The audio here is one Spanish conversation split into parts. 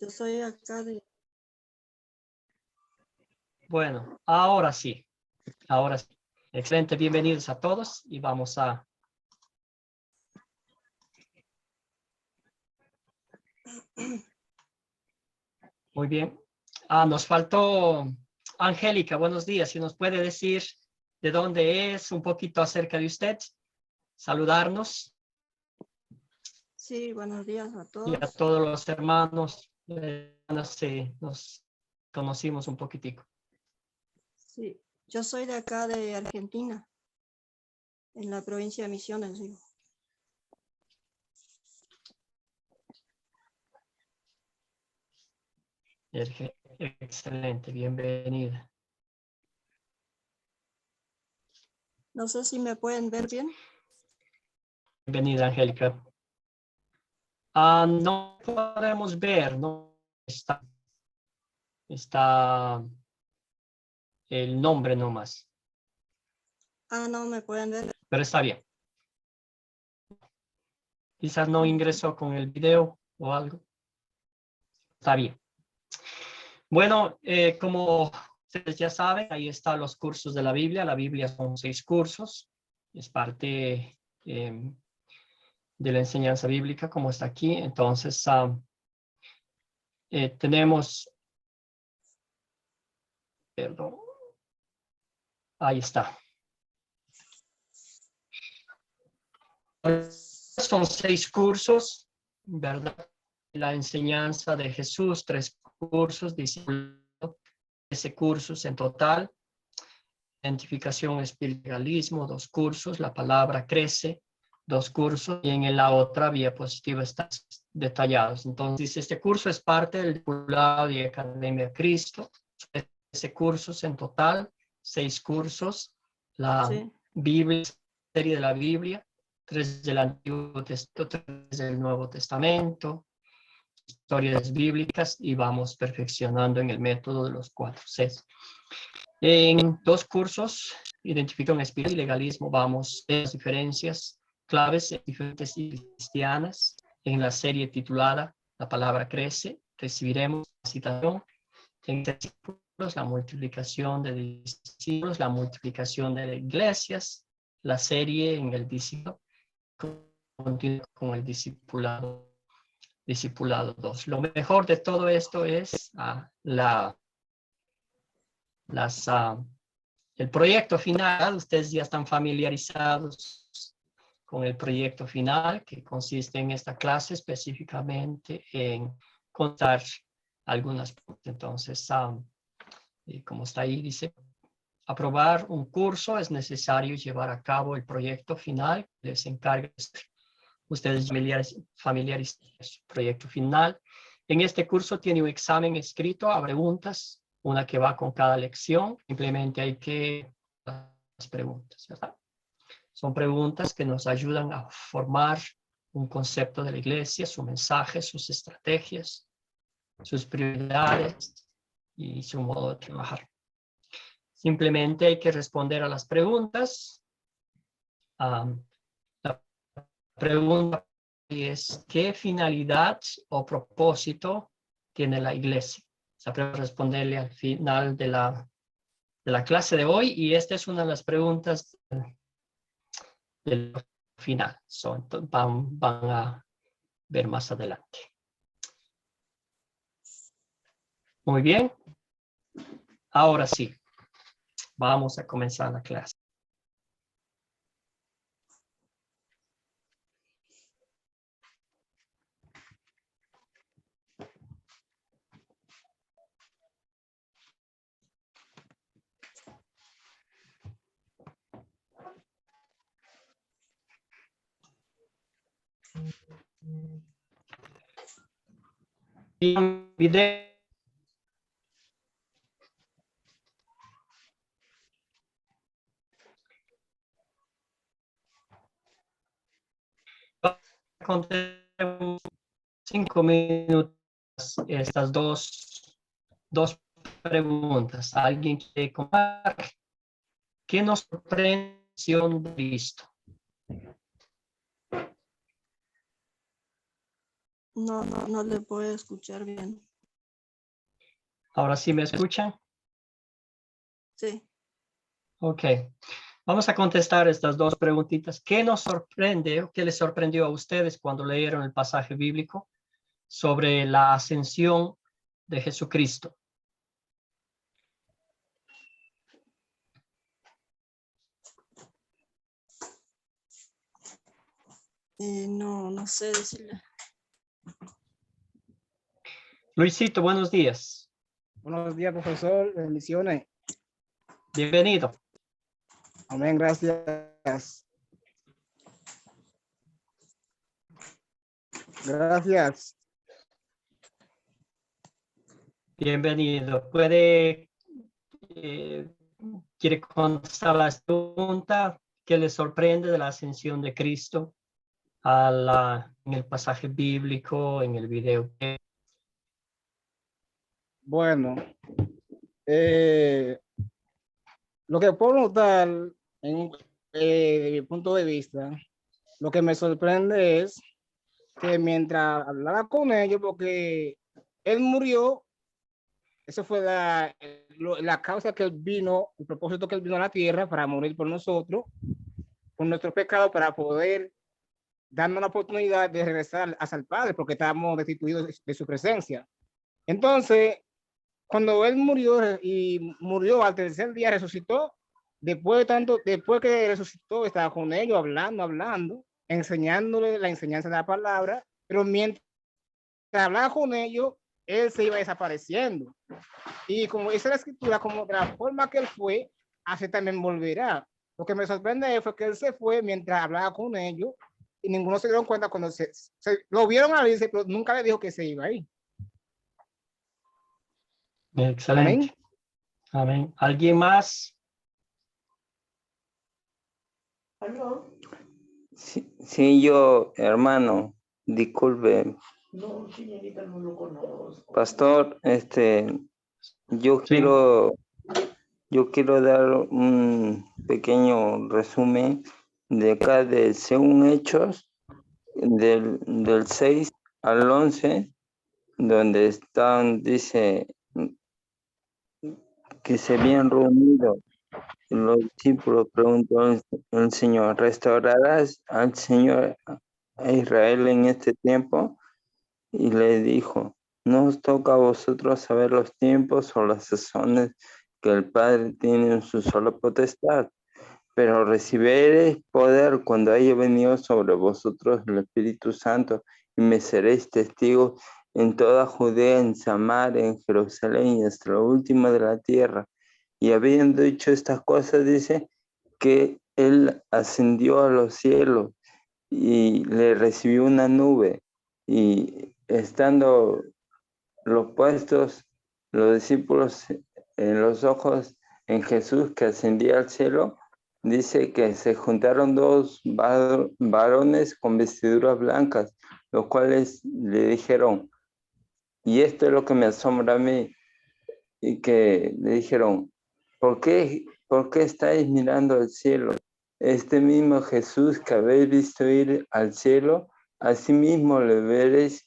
Yo soy acá de... Bueno, ahora sí. Ahora sí. Excelente, bienvenidos a todos y vamos a... Muy bien. Nos faltó Angélica, buenos días. Si nos puede decir de dónde es, un poquito acerca de usted, saludarnos Sí, buenos días a y a todos. todos los hermanos. Nos conocimos un poquitico. Sí, yo soy de acá de Argentina, en la provincia de Misiones, digo. Excelente, bienvenida. No sé si me pueden ver bien. Bienvenida, Angélica. No podemos ver, no está el nombre nomás, No me pueden ver. pero está bien. Quizás no Ok. ingresó con el video o algo. Está bien. Bueno, como ustedes ya saben, ahí están los cursos de la Biblia. La Biblia son 6 cursos. Es parte de la enseñanza bíblica, como está aquí. Entonces, tenemos... Perdón. Ahí está. Son 6 cursos, ¿verdad? La enseñanza de Jesús, 3 cursos, discipulado, 13 cursos en total. Identificación, espiritualismo, 2 cursos. La palabra crece, 2 cursos. Y en la otra diapositiva están detallados. Entonces, este curso es parte del discipulado de Academia Cristo. 13 cursos en total, 6 cursos. La Sí, Biblia, serie de la Biblia, 3 del Antiguo Testamento, 3 del Nuevo Testamento, historias bíblicas, y vamos perfeccionando en el método de los 4 Cs. En 2 cursos, identificación espiritual y legalismo, vamos en las diferencias claves diferentes y cristianas. En la serie titulada La palabra crece, recibiremos la citación en discípulos, la multiplicación de discípulos, la multiplicación de iglesias, la serie en el discípulo continúa con el discipulado 2. Lo mejor de todo esto es el proyecto final. Ustedes ya están familiarizados con el proyecto final, que consiste en esta clase específicamente en contar algunas preguntas. Entonces, como está ahí, dice, aprobar un curso es necesario llevar a cabo el proyecto final. Les encarga ustedes familiarizar su proyecto final. En este curso tiene un examen escrito a preguntas, una que va con cada lección. Simplemente hay que las preguntas, ¿verdad? Son preguntas que nos ayudan a formar un concepto de la iglesia, su mensaje, sus estrategias, sus prioridades y su modo de trabajar. Simplemente hay que responder a las preguntas. La pregunta es, ¿qué finalidad o propósito tiene la iglesia? Se puede responderle al final de la clase de hoy, y esta es una de las preguntas del final. Van a ver más adelante. Muy bien. Ahora sí, vamos a comenzar la clase. Video. Con 5 minutos estas dos preguntas. ¿Alguien quiere comentar? ¿Qué nos sorprende de Cristo? no le puedo escuchar bien. ¿Ahora sí me escuchan? Sí. Ok. Vamos a contestar estas dos preguntitas. ¿Qué nos sorprende o qué les sorprendió a ustedes cuando leyeron el pasaje bíblico sobre la ascensión de Jesucristo? No sé decirle. Luisito, buenos días. Buenos días, profesor. Bendiciones. Bienvenido. Amén, gracias. Gracias. Bienvenido. ¿Quiere contestar la pregunta? ¿Qué le sorprende de la ascensión de Cristo en el pasaje bíblico, en el video? Bueno, lo que puedo notar de mi punto de vista, lo que me sorprende es que mientras hablaba con ellos, porque él murió, eso fue la causa que él vino, el propósito que él vino a la tierra para morir por nosotros, por nuestro pecado, para poder darnos la oportunidad de regresar hacia el Padre, porque estábamos destituidos de su presencia. Entonces, cuando él murió y murió al tercer día, resucitó, después que resucitó, estaba con ellos hablando, enseñándole la enseñanza de la palabra, pero mientras hablaba con ellos, él se iba desapareciendo. Y como dice la escritura, como de la forma que él fue, así también volverá. Lo que me sorprende fue que él se fue mientras hablaba con ellos y ninguno se dieron cuenta cuando lo vieron a irse, pero nunca le dijo que se iba ahí. Excelente. Amén. ¿Alguien más? Sí, yo, hermano, disculpe. No, señorita, no lo conozco. Pastor, yo Sí. quiero dar un pequeño resumen de acá de según Hechos, del 6 al 11, donde dice que se habían reunido los discípulos, preguntó el Señor, ¿restaurarás al Señor a Israel en este tiempo? Y le dijo, no os toca a vosotros saber los tiempos o las sazones que el Padre tiene en su sola potestad, pero recibiréis poder cuando haya venido sobre vosotros el Espíritu Santo y me seréis testigos en toda Judea, en Samaria, en Jerusalén y hasta lo último de la tierra. Y habiendo dicho estas cosas, dice que él ascendió a los cielos y le recibió una nube, y estando los puestos los discípulos en los ojos en Jesús que ascendía al cielo, dice que se juntaron dos varones con vestiduras blancas, los cuales le dijeron, y esto es lo que me asombra a mí, y que le dijeron, ¿por qué estáis mirando al cielo? Este mismo Jesús que habéis visto ir al cielo, así mismo le veréis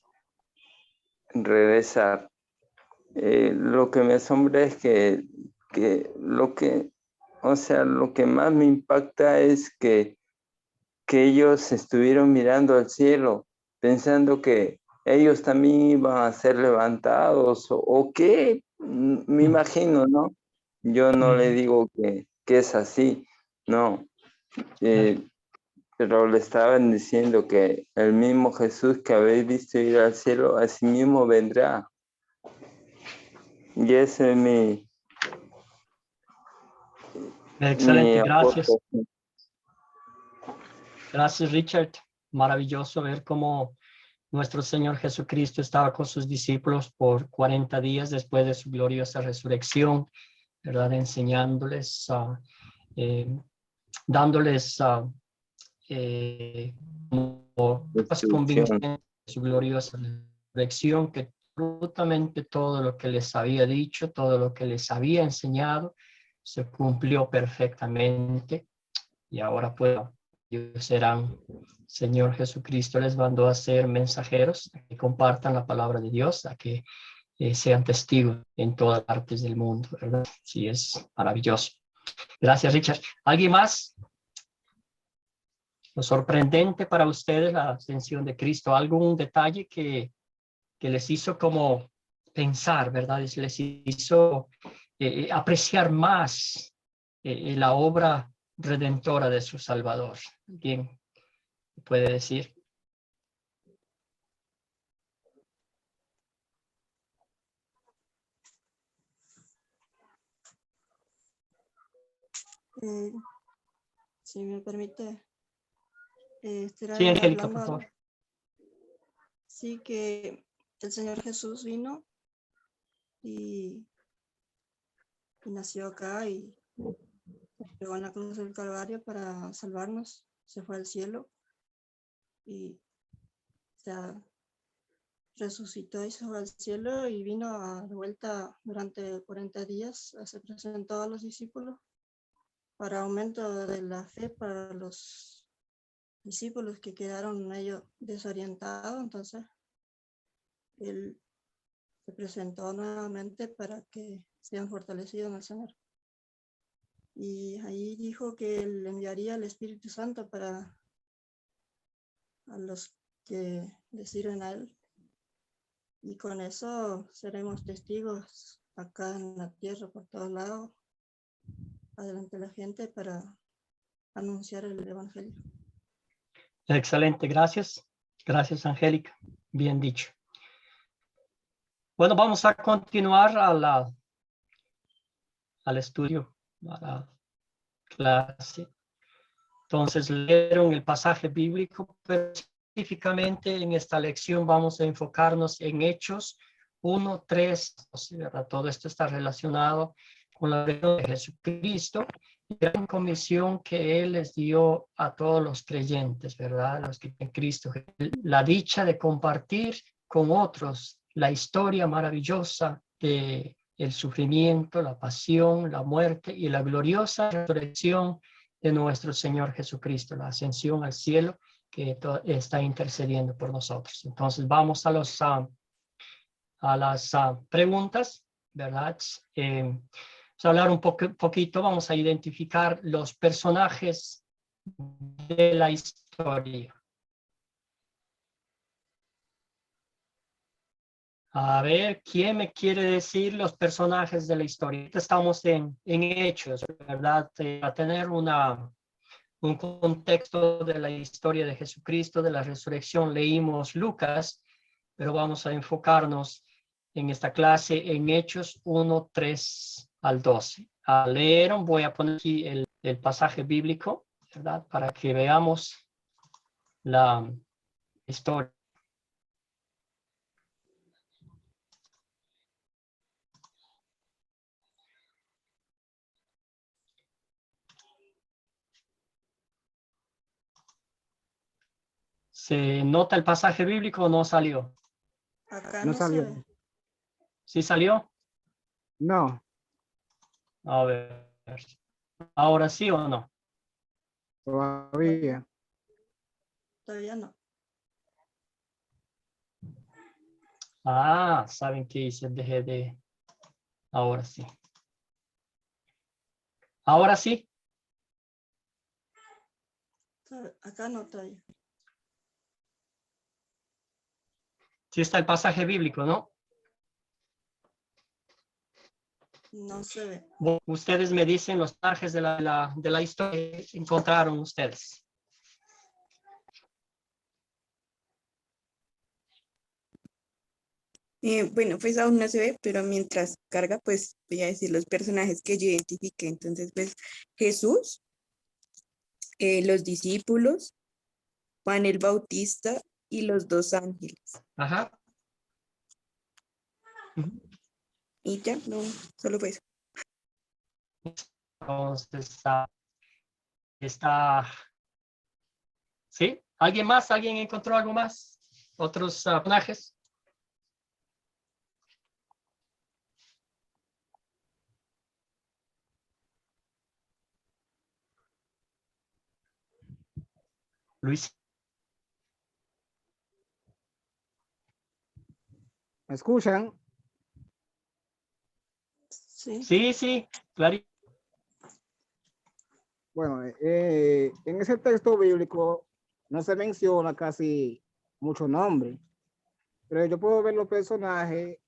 regresar. Lo que me asombra es que lo que más me impacta es que ellos estuvieron mirando al cielo, pensando que ellos también iban a ser levantados, o qué, me imagino, ¿no? Yo no le digo que es así, no. Pero le estaban diciendo que el mismo Jesús que habéis visto ir al cielo, así mismo vendrá. Y ese es mi Excelente, gracias. aportación. Gracias, Richard. Maravilloso ver cómo nuestro Señor Jesucristo estaba con sus discípulos por 40 días después de su gloriosa resurrección, ¿verdad? Enseñándoles, dándoles convicción de su gloriosa resurrección, que absolutamente todo lo que les había dicho, todo lo que les había enseñado, se cumplió perfectamente. Y ahora pues ellos serán, Señor Jesucristo les mandó a ser mensajeros, a que compartan la palabra de Dios, a que sean testigos en todas partes del mundo, ¿verdad? Sí, es maravilloso. Gracias, Richard. ¿Alguien más? Lo sorprendente para ustedes, la ascensión de Cristo, algún detalle que les hizo como pensar, ¿verdad? Les hizo apreciar más la obra redentora de su Salvador. ¿Quién puede decir? Si me permite, Sí, Angélica, por favor. Sí, que el Señor Jesús vino y nació acá y llegó en la cruz del Calvario para salvarnos. Se fue al cielo y resucitó y se fue al cielo y vino de vuelta durante 40 días. Se presentó a los discípulos para aumento de la fe para los discípulos que quedaron medio desorientados. Entonces, él se presentó nuevamente para que sean fortalecidos en el Señor. Y ahí dijo que él enviaría el Espíritu Santo para a los que le sirven a él. Y con eso seremos testigos acá en la tierra, por todos lados, adelante la gente para anunciar el Evangelio. Excelente, gracias. Gracias, Angélica. Bien dicho. Bueno, vamos a continuar al estudio, a la clase. Entonces, leyeron el pasaje bíblico, pero específicamente en esta lección vamos a enfocarnos en Hechos 1, 3, ¿verdad? Todo esto está relacionado con la reunión de Jesucristo y la gran comisión que Él les dio a todos los creyentes, ¿verdad? Los que en Cristo. La dicha de compartir con otros la historia maravillosa de el sufrimiento, la pasión, la muerte y la gloriosa resurrección de nuestro Señor Jesucristo, la ascensión al cielo que está intercediendo por nosotros. Entonces vamos a las preguntas, ¿verdad? Vamos a hablar un poquito, vamos a identificar los personajes de la historia. A ver, ¿quién me quiere decir los personajes de la historia? Estamos en Hechos, ¿verdad? A tener un contexto de la historia de Jesucristo, de la resurrección, leímos Lucas, pero vamos a enfocarnos en esta clase en Hechos 1, 3 al 12. Leyeron, voy a poner aquí el pasaje bíblico, ¿verdad? Para que veamos la historia. ¿Se nota el pasaje bíblico o no salió? Acá No no salió. se ve. ¿Sí salió? No, A ver. ¿Ahora sí o no? todavía. Todavía no. Ah, ¿saben qué hice? Dejé de... Ahora sí. Ahora sí. Acá no todavía. Sí está el pasaje bíblico, ¿no? No se ve. Ustedes me dicen los pasajes de la historia que encontraron ustedes. Bueno, pues aún no se ve, pero mientras carga, pues voy a decir los personajes que yo identifiqué. Entonces, pues Jesús, los discípulos, Juan el Bautista y los dos ángeles. Ajá. Y ya, no, solo fue eso. Entonces, está... ¿Sí? ¿Alguien más? ¿Alguien encontró algo más? ¿Otros personajes? Luis. ¿Me escuchan? Sí. Sí, claro. Bueno, en ese texto bíblico no se menciona casi mucho nombre, pero yo puedo ver los personajes,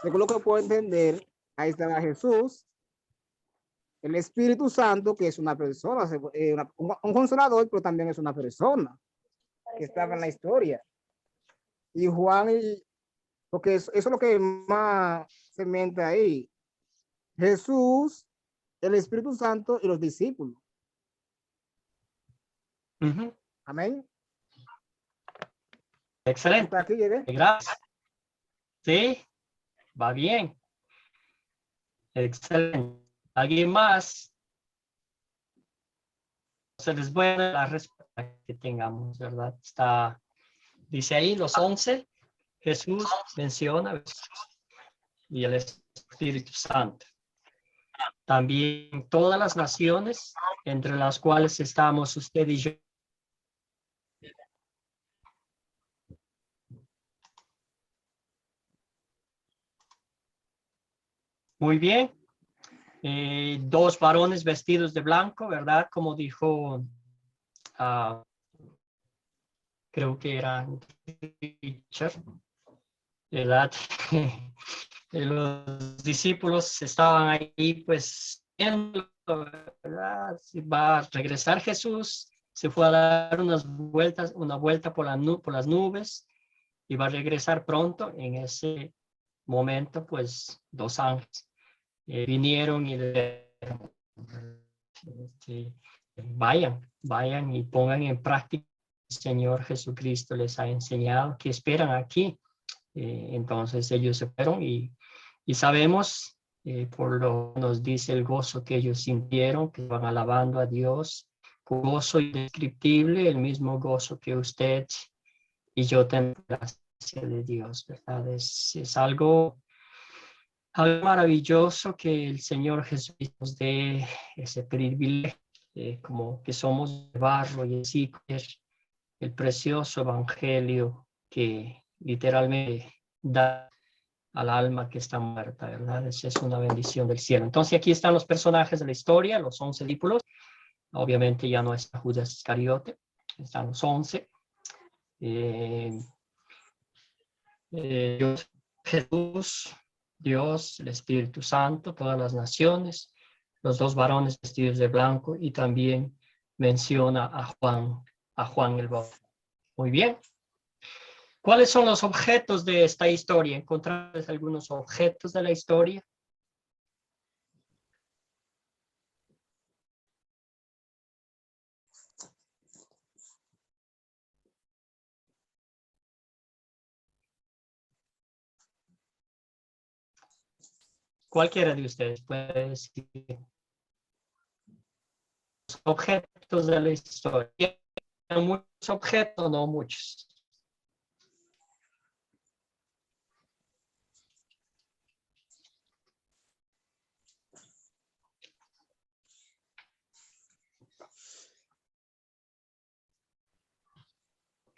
según lo que puedo entender, ahí estaba Jesús, el Espíritu Santo, que es una persona, un consolador, pero también es una persona que estaba en la historia. Y Juan, porque eso es lo que más se miente ahí. Jesús, el Espíritu Santo y los discípulos. Ujú. Amén. Excelente. Hasta aquí llegué. Gracias. Sí, va bien. Excelente. ¿Alguien más? Se les voy a dar la respuesta que tengamos, ¿verdad? Dice ahí los 11, Jesús menciona y el Espíritu Santo. También todas las naciones, entre las cuales estamos usted y yo. Muy bien. 2 varones vestidos de blanco, ¿verdad? Como dijo, creo que era Richard, ¿verdad? Los discípulos estaban ahí, pues, viendo, ¿verdad? Si va a regresar Jesús, se fue a dar una vuelta por las nubes y va a regresar pronto. En ese momento, pues, 2 ángeles vinieron y le vayan y pongan en práctica el Señor Jesucristo les ha enseñado, que esperan aquí. Entonces ellos se fueron y sabemos, por lo que nos dice el gozo que ellos sintieron, que van alabando a Dios, con gozo indescriptible, el mismo gozo que usted y yo tenemos, gracias de Dios, ¿verdad? Es algo maravilloso que el Señor Jesús nos dé ese privilegio, como que somos de barro y así el precioso evangelio que literalmente da al alma que está muerta, ¿verdad? Esa es una bendición del cielo. Entonces aquí están los personajes de la historia, los 11 discípulos. Obviamente ya no está Judas Iscariote, están los 11. Jesús, Dios, el Espíritu Santo, todas las naciones, los 2 varones vestidos de blanco y también menciona a Juan el Bautista. Muy bien. ¿Cuáles son los objetos de esta historia? ¿Encontraste algunos objetos de la historia? Cualquiera de ustedes puede decir los objetos de la historia. ¿Muchos objetos o no muchos?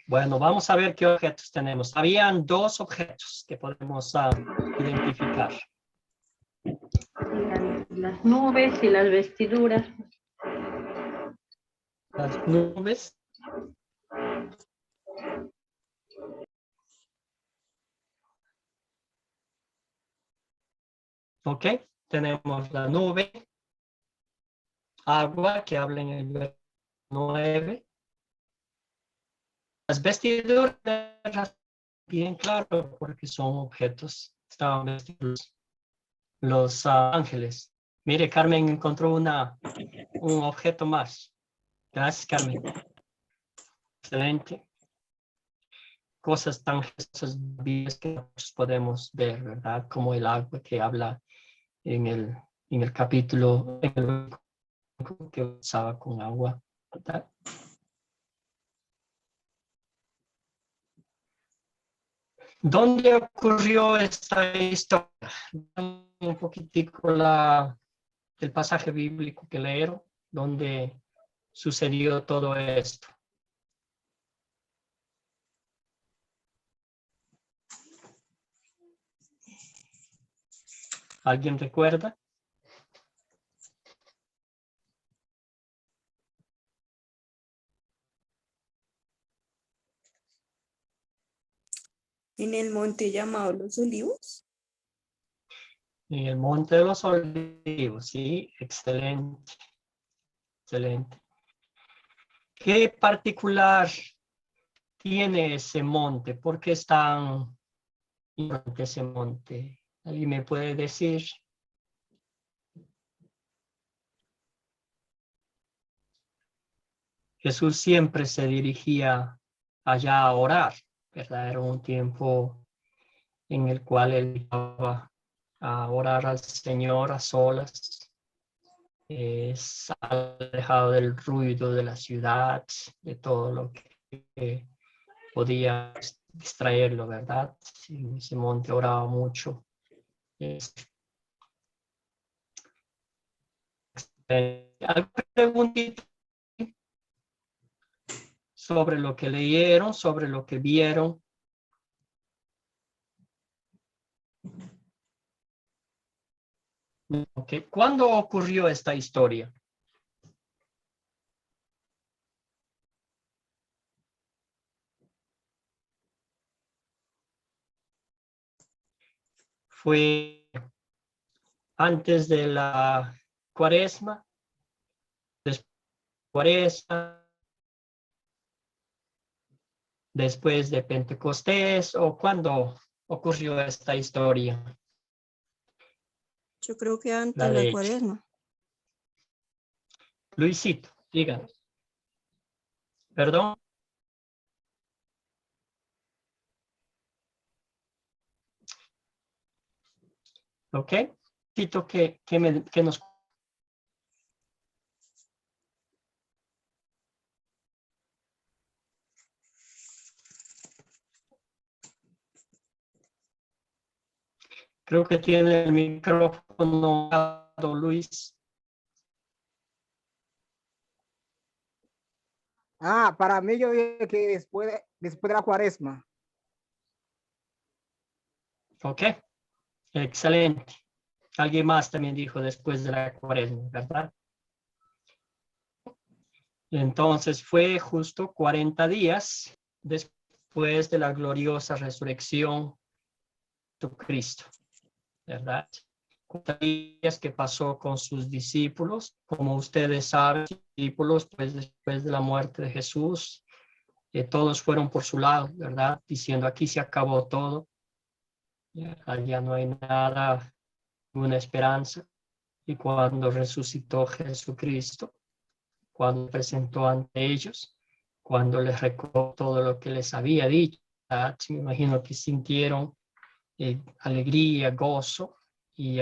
Bueno, vamos a ver qué objetos tenemos. Habían 2 objetos que podemos identificar. Las nubes y las vestiduras. Las nubes. Ok, tenemos la nube, agua, que habla en el verso 9. Las vestiduras, bien claro, porque son objetos. Estaban vestidos los ángeles. Mire, Carmen encontró un objeto más. Gracias, Carmen. Excelente. Cosas tan bellas que nosotros podemos ver, ¿verdad? Como el agua que habla en el capítulo que usaba con agua, ¿verdad? ¿Dónde ocurrió esta historia? Un poquitico el pasaje bíblico que leyeron, donde sucedió todo esto. ¿Alguien recuerda? En el monte llamado Los Olivos. En el Monte de los Olivos, sí, excelente, excelente. ¿Qué particular tiene ese monte? ¿Por qué es tan importante ese monte? ¿Alguien me puede decir? Jesús siempre se dirigía allá a orar, ¿verdad? Era un tiempo en el cual él iba a orar al Señor a solas, alejado del ruido de la ciudad, de todo lo que podía distraerlo, ¿verdad? En ese monte oraba mucho. ¿Alguna preguntita sobre lo que leyeron, sobre lo que vieron? Okay. ¿Cuándo ocurrió esta historia? ¿Fue antes de la Cuaresma? ¿Después de Cuaresma? ¿Después de Pentecostés? ¿O cuándo ocurrió esta historia? Yo creo que antes La de de la Hechos. Cuaresma. Luisito, díganos. Perdón. Ok. Necesito que nos... Creo que tiene el micrófono apagado, Luis. Para mí yo dije que después de la Cuaresma. Ok. Excelente. Alguien más también dijo después de la Cuaresma, ¿verdad? Entonces fue justo 40 días después de la gloriosa resurrección de Cristo, ¿verdad? 40 días que pasó con sus discípulos. Como ustedes saben, discípulos, pues después de la muerte de Jesús, todos fueron por su lado, ¿verdad? Diciendo, aquí se acabó todo, ya no hay nada, ninguna esperanza. Y cuando resucitó Jesucristo, cuando presentó ante ellos, cuando les recordó todo lo que les había dicho, ¿verdad? Me imagino que sintieron alegría, gozo, y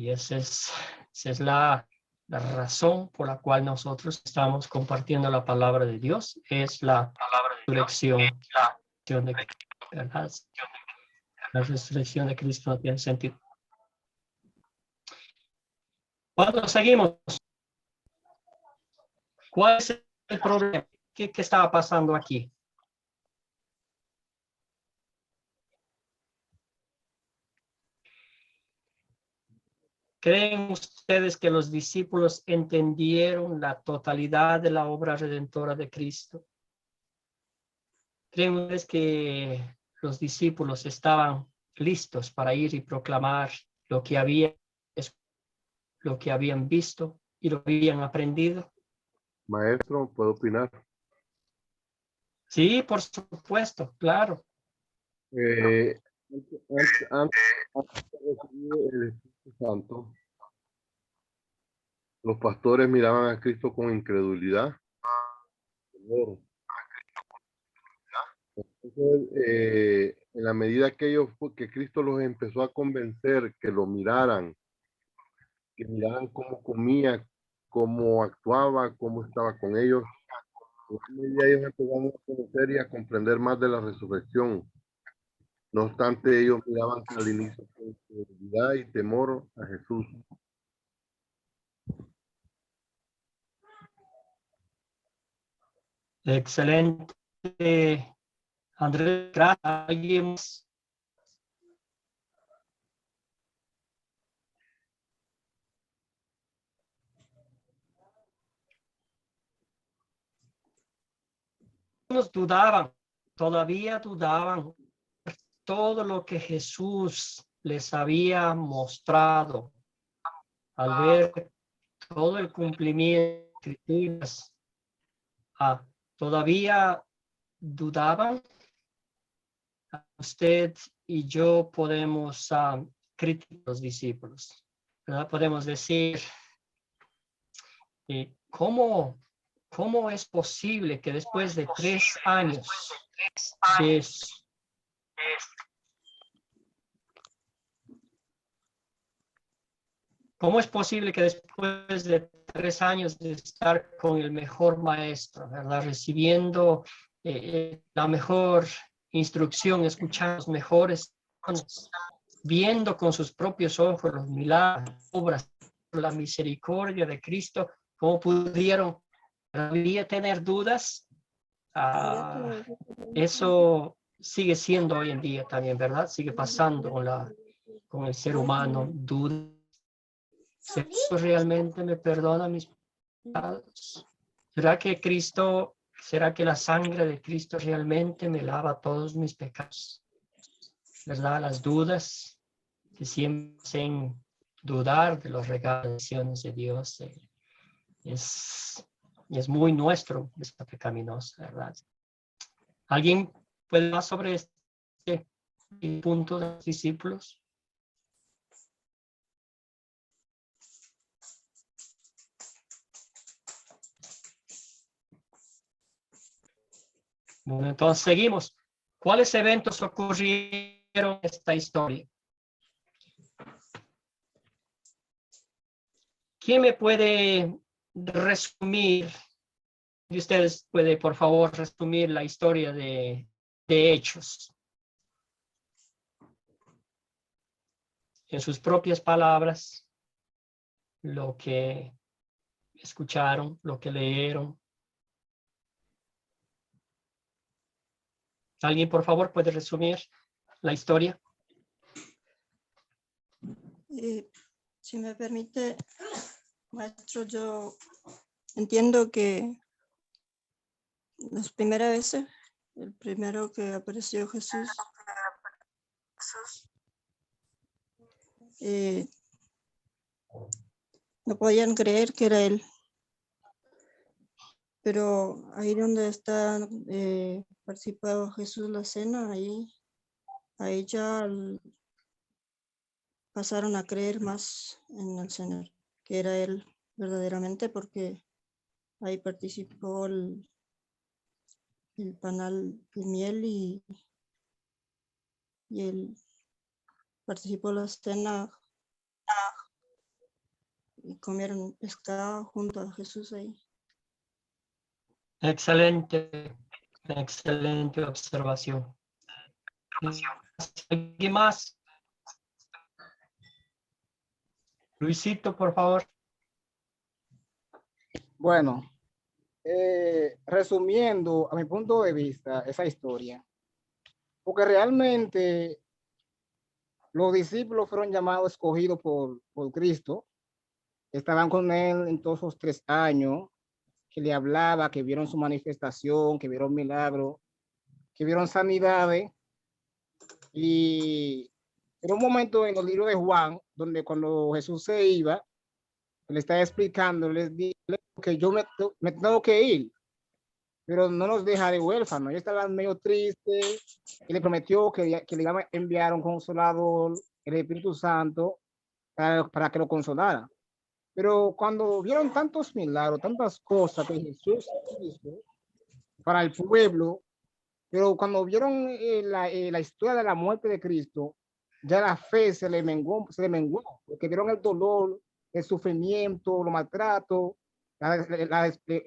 esa es la razón por la cual nosotros estamos compartiendo la palabra de Dios, es la resurrección de Cristo, ¿verdad? La resurrección de Cristo no tiene sentido. Cuando seguimos, ¿cuál es el problema? ¿Qué estaba pasando aquí? ¿Creen ustedes que los discípulos entendieron la totalidad de la obra redentora de Cristo? ¿Creen ustedes que los discípulos estaban listos para ir y proclamar lo que habían visto y lo que habían aprendido? Maestro, ¿puedo opinar? Sí, por supuesto, claro. Antes de recibir el Espíritu Santo, los pastores miraban a Cristo con incredulidad. Entonces, en la medida que Cristo los empezó a convencer, que lo miraran, que miraran cómo comía, cómo actuaba, cómo estaba con ellos, en esa medida ellos empezaron a conocer y a comprender más de la resurrección. No obstante, ellos miraban al inicio con incredulidad y temor a Jesús. Excelente. Andrés, ¿alguien más? dudaban, todavía dudaban todo lo que Jesús les había mostrado. Al ver todo el cumplimiento de Escrituras, todavía dudaban. Usted y yo podemos criticar a los discípulos, ¿verdad? Podemos decir, ¿cómo es posible que después de 3 años ¿cómo es posible que después de 3 años de estar con el mejor maestro, ¿verdad? Recibiendo la mejor instrucción, escuchando los mejores, viendo con sus propios ojos los milagros, obras, la misericordia de Cristo, ¿cómo pudieron todavía tener dudas? Eso sigue siendo hoy en día también, ¿verdad? Sigue pasando con el ser humano, dudas. ¿Eso realmente me perdona mis pecados? ¿Será que la sangre de Cristo realmente me lava todos mis pecados? ¿Verdad? Las dudas que siempre hacen dudar de los regalos de Dios es muy nuestro, esta pecaminosa, ¿verdad? ¿Alguien puede más sobre este punto de los discípulos? Bueno, entonces seguimos. ¿Cuáles eventos ocurrieron en esta historia? ¿Quién me puede resumir? Y ustedes puede, por favor, resumir la historia de Hechos. En sus propias palabras, lo que escucharon, lo que leyeron. ¿Alguien, por favor, puede resumir la historia? Si me permite, maestro, yo entiendo que las primeras veces, el primero que apareció Jesús, no podían creer que era él. Pero ahí donde está participado Jesús la cena, ahí ya pasaron a creer más en el Señor, que era él verdaderamente, porque ahí participó el panal de miel y él participó la cena y comieron pescado junto a Jesús ahí. Excelente observación. ¿Alguien más? Luisito, por favor. Bueno, resumiendo a mi punto de vista esa historia, porque realmente los discípulos fueron llamados, escogidos por Cristo, estaban con él en todos esos 3 años, que le hablaba, que vieron su manifestación, que vieron milagros, que vieron sanidades. Y en un momento en el libro de Juan, donde cuando Jesús se iba, le estaba explicando, les dije que yo me tengo que ir, pero no nos deja de huérfanos. Ellos estaban medio tristes, y le prometió que le iba a enviar un consolador, el Espíritu Santo, para que lo consolara. Pero cuando vieron tantos milagros, tantas cosas que Jesús hizo para el pueblo, pero cuando vieron la historia de la muerte de Cristo, ya la fe se le menguó, porque vieron el dolor, el sufrimiento, los maltratos,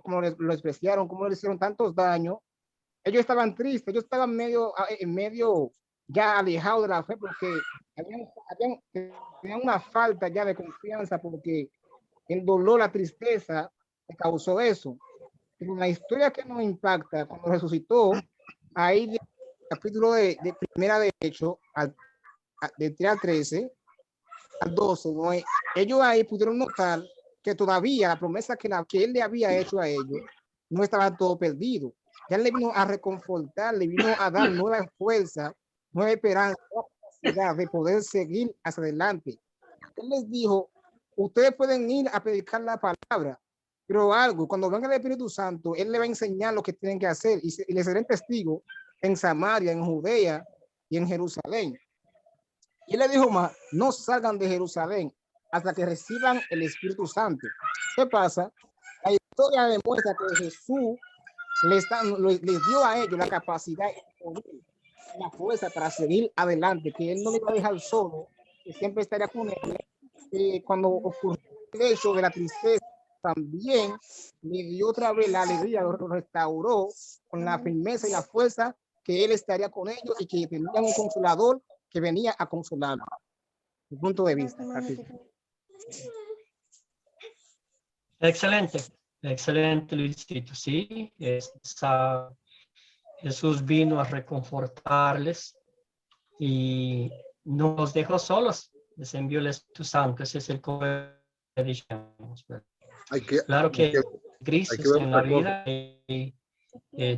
cómo lo despreciaron, cómo le hicieron tantos daños. Ellos estaban tristes, ellos estaban medio ya alejados de la fe, porque tenían una falta ya de confianza, porque el dolor, la tristeza, le causó eso. Pero la historia que nos impacta, cuando resucitó, ahí el capítulo de primera de Hechos, de 3 al 13, al 12, ¿no? Ellos ahí pudieron notar que todavía la promesa que él le había hecho a ellos no estaba todo perdido. Ya le vino a reconfortar, le vino a dar nueva fuerza, nueva esperanza, nueva capacidad de poder seguir hacia adelante. Él les dijo, ustedes pueden ir a predicar la palabra, pero algo, cuando venga el Espíritu Santo, Él le va a enseñar lo que tienen que hacer y les serán testigos en Samaria, en Judea y en Jerusalén. Y él le dijo más, no salgan de Jerusalén hasta que reciban el Espíritu Santo. ¿Qué pasa? La historia demuestra que Jesús les dio a ellos la capacidad y la fuerza para seguir adelante, que Él no le iba a dejar solo, que siempre estaría con él. Cuando ocurrió el hecho de la tristeza, también le dio otra vez la alegría, lo restauró con la firmeza y la fuerza que Él estaría con ellos y que tenían un consolador que venía a consolar. Mi punto de vista. Aquí. Excelente, excelente, Luisito. Sí, Jesús vino a reconfortarles y no los dejó solos. Les envió el Espíritu Santo. Ese es el que dijimos. Claro que hay crisis en la vida, hay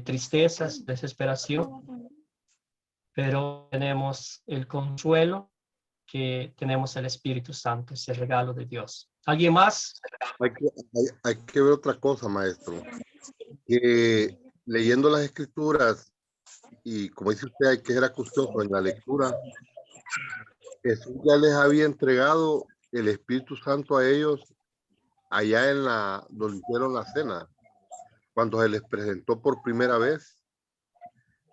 tristezas, desesperación, pero tenemos el consuelo que tenemos el Espíritu Santo, ese regalo de Dios. ¿Alguien más? Hay que ver otra cosa, maestro. Que leyendo las escrituras, y como dice usted, hay que ser acucioso en la lectura, Jesús ya les había entregado el Espíritu Santo a ellos allá en donde hicieron la cena. Cuando se les presentó por primera vez,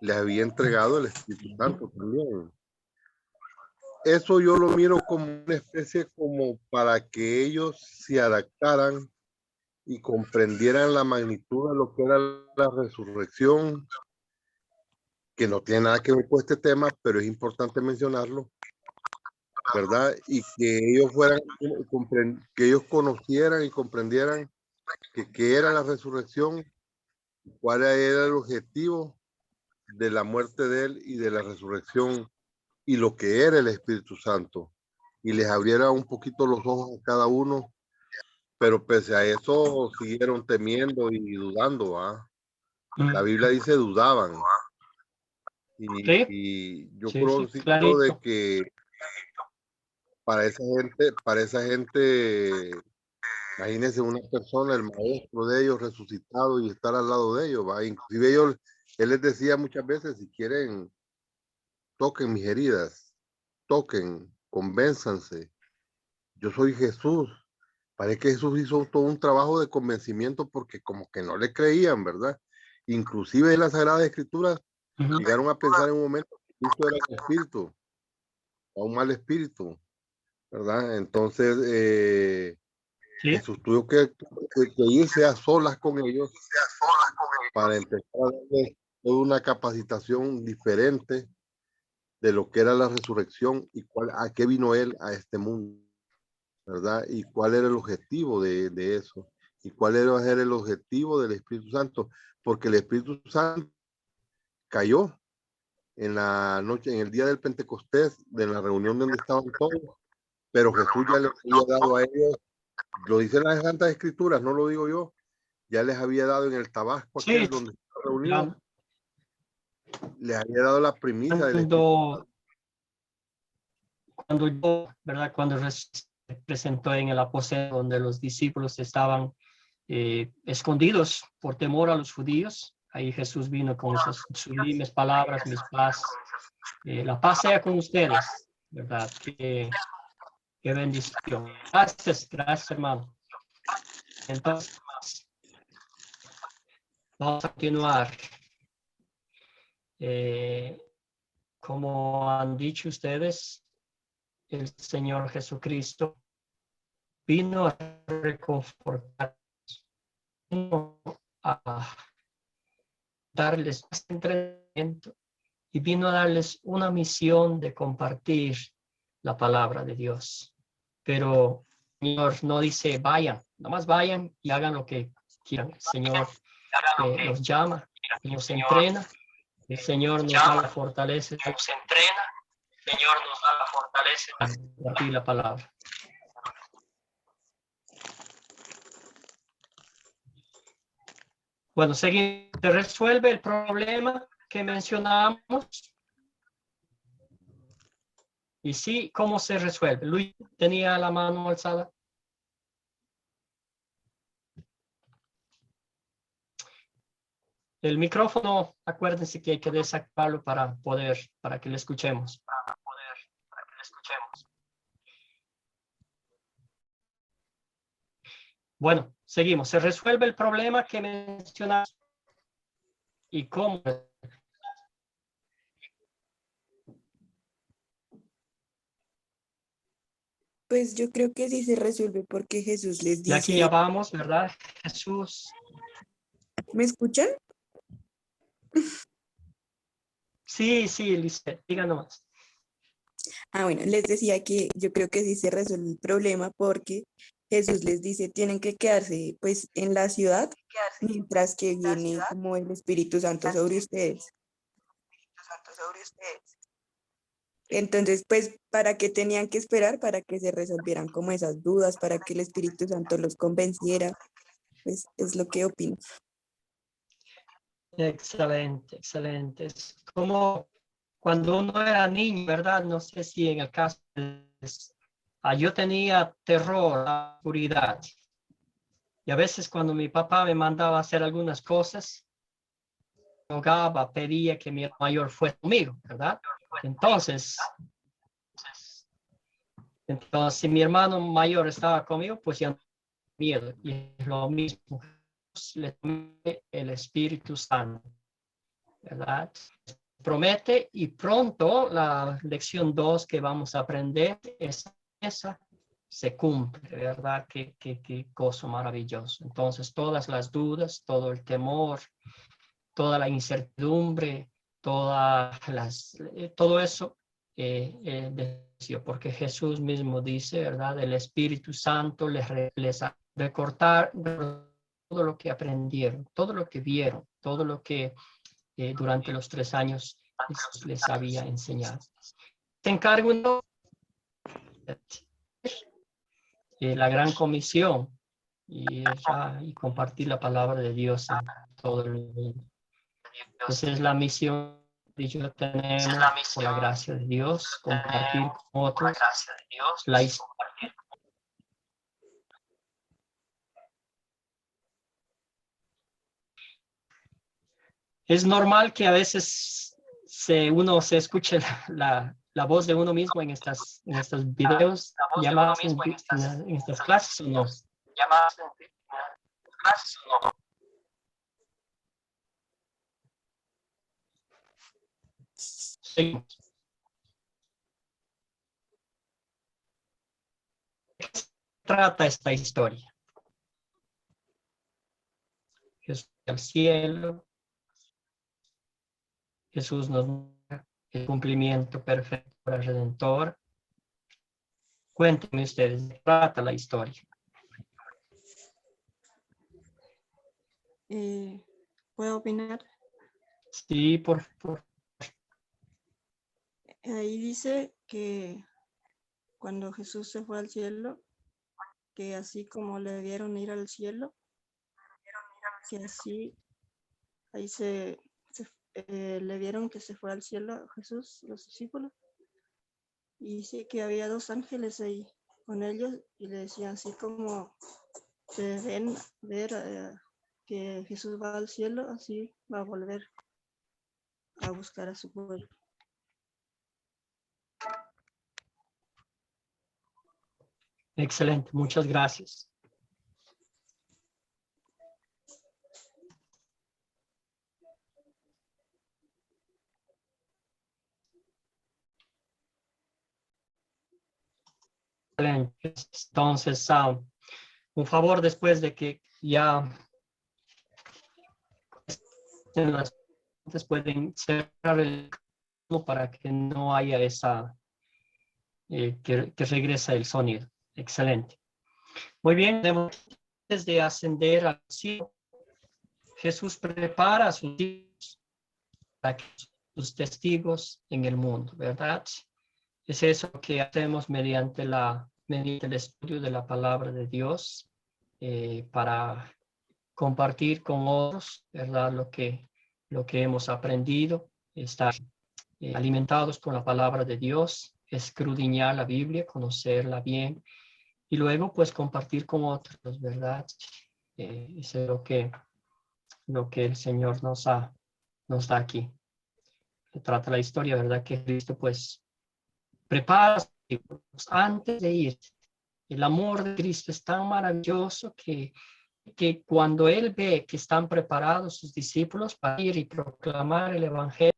les había entregado el Espíritu Santo también. Eso yo lo miro como una especie como para que ellos se adaptaran y comprendieran la magnitud de lo que era la resurrección, que no tiene nada que ver con este tema, pero es importante mencionarlo, ¿verdad? Y que ellos que ellos conocieran y comprendieran qué era la resurrección, cuál era el objetivo de la muerte de él y de la resurrección y lo que era el Espíritu Santo, y les abriera un poquito los ojos a cada uno, pero pese a eso siguieron temiendo y dudando, ¿va? La Biblia dice dudaban, y yo creo de que para esa gente, imagínense una persona, el maestro de ellos resucitado y estar al lado de ellos, ¿va? Inclusive él les decía muchas veces, si quieren, toquen mis heridas, toquen, convénzanse, yo soy Jesús. Parece que Jesús hizo todo un trabajo de convencimiento porque como que no le creían, ¿verdad? Inclusive en las Sagradas Escrituras llegaron a pensar en un momento que Cristo era un espíritu, o un mal espíritu, ¿verdad? Entonces, Jesús tuvo que irse a solas con ellos para empezar a darles toda una capacitación diferente de lo que era la resurrección y a qué vino él a este mundo, ¿verdad? Y cuál era el objetivo de eso, y cuál era el objetivo del Espíritu Santo, porque el Espíritu Santo cayó en la noche, en el día del Pentecostés, de la reunión donde estaban todos, pero Jesús ya les había dado a ellos, lo dicen las Santas Escrituras, no lo digo yo, ya les había dado en el tabasco aquel donde estaban reunidos, les había dado la primicia del Espíritu. Cuando yo, ¿verdad? Cuando se presentó en el aposento donde los discípulos estaban escondidos por temor a los judíos, ahí Jesús vino con esas sublimes palabras, mis paz, la paz sea con ustedes, ¿verdad? Qué bendición. Gracias, hermano. Entonces, vamos a continuar. Como han dicho ustedes, el Señor Jesucristo vino a reconfortar, vino a darles entrenamiento y vino a darles una misión de compartir la palabra de Dios. Pero el Señor no dice vayan, nomás vayan y hagan lo que quieran. El Señor los llama, nos entrena, el Señor nos da la fortaleza, nos entrena, el Señor nos da la fortaleza para compartir la palabra. Bueno, seguimos ¿Se resuelve el problema que mencionamos? Y sí, ¿cómo se resuelve? Luis tenía la mano alzada. El micrófono, acuérdense que hay que desactivarlo para que le escuchemos. Bueno, seguimos. ¿Se resuelve el problema que mencionamos? ¿Y cómo? Pues yo creo que sí se resuelve porque Jesús les Y aquí dice, ya vamos, ¿verdad? Jesús. ¿me escuchan? Sí, Lisbeth, diga nomás. Bueno, les decía que yo creo que sí se resuelve el problema porque Jesús les dice, tienen que quedarse pues en la ciudad mientras que viene como el Espíritu Santo sobre ustedes. Entonces, pues, ¿para qué tenían que esperar? Para que se resolvieran como esas dudas, para que el Espíritu Santo los convenciera. Pues es lo que opino. Excelente, excelente. Es como cuando uno era niño, ¿verdad? No sé si en el caso yo tenía terror a la oscuridad. Y a veces cuando mi papá me mandaba a hacer algunas cosas, rogaba, pedía que mi mayor fuera conmigo, ¿verdad? Entonces, si mi hermano mayor estaba conmigo, pues ya no tenía miedo. Y es lo mismo, le promete el Espíritu Santo, ¿verdad? Promete, y pronto la lección 2 que vamos a aprender es esa, se cumple, ¿verdad? Qué gozo maravilloso. Entonces, todas las dudas, todo el temor, toda la incertidumbre, todo eso, porque Jesús mismo dice, ¿verdad? El Espíritu Santo les ha recortar todo lo que aprendieron, todo lo que vieron, todo lo que durante los 3 años les había enseñado. Te encargo la gran comisión y compartir la palabra de Dios en todo el mundo. Esa es la misión que yo tenemos por la gracia de Dios, compartir con otros la historia. Es normal que a veces uno se escuche la voz de uno mismo en estos videos, llamadas en estas clases, ¿o no? Sí. ¿De qué se trata esta historia? Jesús al cielo, Jesús nos da el cumplimiento perfecto para el Redentor. Cuéntenme ustedes, ¿de qué trata la historia? ¿Puedo opinar? Sí, por Ahí dice que cuando Jesús se fue al cielo, que así como le vieron ir al cielo, que así ahí le vieron que se fue al cielo a Jesús, los discípulos, y dice que había 2 ángeles ahí con ellos y le decían así como se ven ver que Jesús va al cielo, así va a volver a buscar a su pueblo. excelente, muchas gracias. Excelente. Entonces, un favor después de que ya pueden cerrar el para que no haya esa que regresa el sonido. Excelente. Muy bien, antes de ascender al cielo, Jesús prepara a sus hijos para que sus testigos en el mundo, ¿verdad? Es eso que hacemos mediante el estudio de la palabra de Dios para compartir con otros, ¿verdad? Lo que hemos aprendido, estar alimentados con la palabra de Dios, escudriñar la Biblia, conocerla bien y luego pues compartir con otros, ¿verdad? Eso es lo que el Señor nos da aquí. Se trata la historia, ¿verdad? Que Cristo pues prepara antes de ir. El amor de Cristo es tan maravilloso que cuando Él ve que están preparados sus discípulos para ir y proclamar el Evangelio,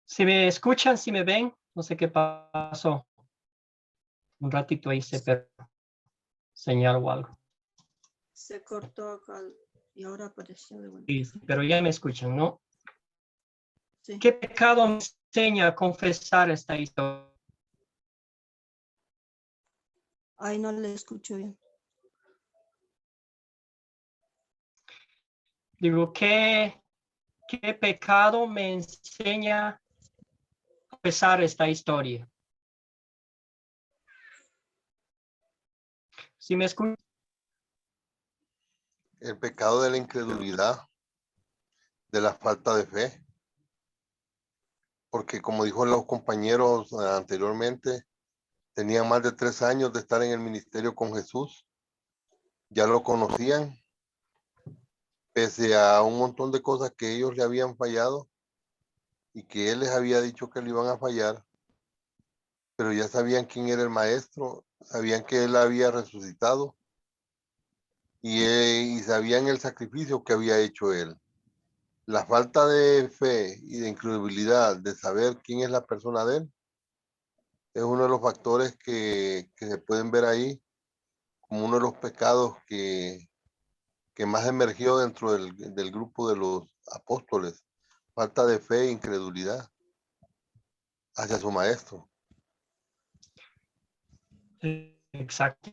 si me escuchan, si me ven, no sé qué pasó. Un ratito ahí se perdió señal o algo. Se cortó acá y ahora apareció de vuelta. Sí, pero ya me escuchan, ¿no? Sí. ¿Qué pecado me enseña a confesar esta historia? Ay, no le escucho bien. Digo, ¿qué pecado me enseña a confesar esta historia? Si me escuchan. El pecado de la incredulidad, de la falta de fe. Porque como dijo los compañeros anteriormente, tenían más de 3 años de estar en el ministerio con Jesús. Ya lo conocían, pese a un montón de cosas que ellos le habían fallado y que Él les había dicho que le iban a fallar, pero ya sabían quién era el maestro, sabían que Él había resucitado y sabían el sacrificio que había hecho Él. La falta de fe y de incredulidad de saber quién es la persona de Él es uno de los factores que se pueden ver ahí como uno de los pecados que más emergió dentro del grupo de los apóstoles. Falta de fe e incredulidad hacia su maestro. Exacto.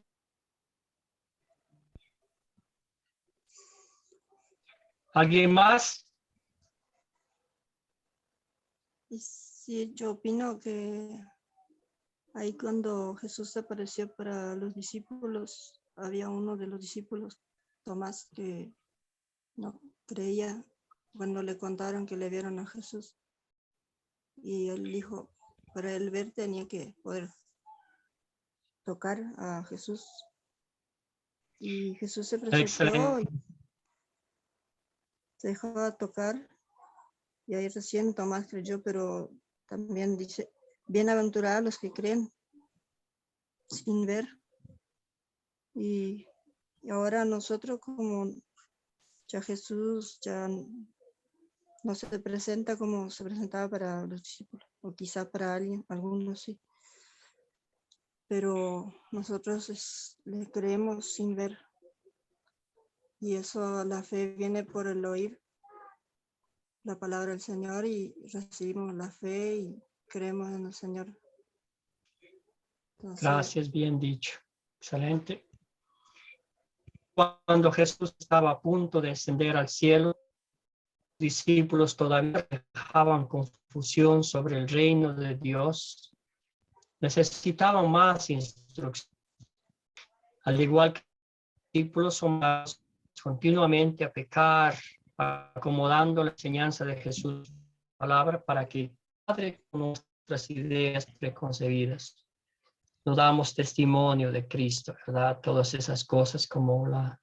¿Alguien más? Y sí, yo opino que ahí cuando Jesús se apareció para los discípulos, había uno de los discípulos, Tomás, que no creía cuando le contaron que le vieron a Jesús. Y él dijo, para él ver tenía que poder tocar a Jesús. Y Jesús se presentó Excelente. y se dejó tocar. Y ahí recién Tomás creyó, pero también dice, bienaventurados los que creen sin ver. Y ahora nosotros, como ya Jesús ya no se presenta como se presentaba para los discípulos, o quizá para algunos sí. Pero nosotros le creemos sin ver. Y eso, la fe viene por el oír la palabra del Señor y recibimos la fe y creemos en el Señor. Entonces, Gracias, bien dicho. Excelente. Cuando Jesús estaba a punto de ascender al cielo, los discípulos todavía dejaban confusión sobre el reino de Dios. Necesitaban más instrucción. Al igual que los discípulos son continuamente a pecar, acomodando la enseñanza de Jesús, palabra, para que Padre con nuestras ideas preconcebidas. No damos testimonio de Cristo, ¿verdad? Todas esas cosas como la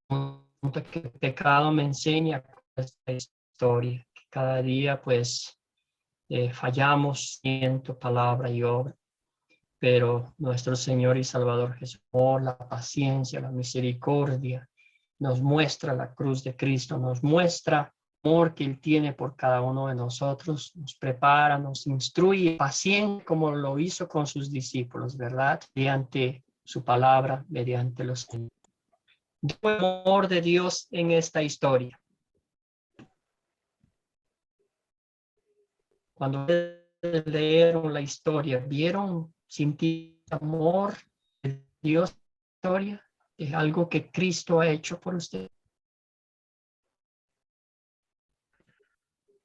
pregunta que el pecado me enseña esta historia, que cada día pues fallamos en tu palabra y obra, pero nuestro Señor y Salvador Jesús, por la paciencia, la misericordia, nos muestra la cruz de Cristo, nos muestra amor que Él tiene por cada uno de nosotros, nos prepara, nos instruye, paciente como lo hizo con sus discípulos, ¿verdad? Mediante su palabra, mediante los el amor de Dios en esta historia. Cuando leyeron la historia, ¿vieron, sintieron amor de Dios en la historia? Es algo que Cristo ha hecho por usted.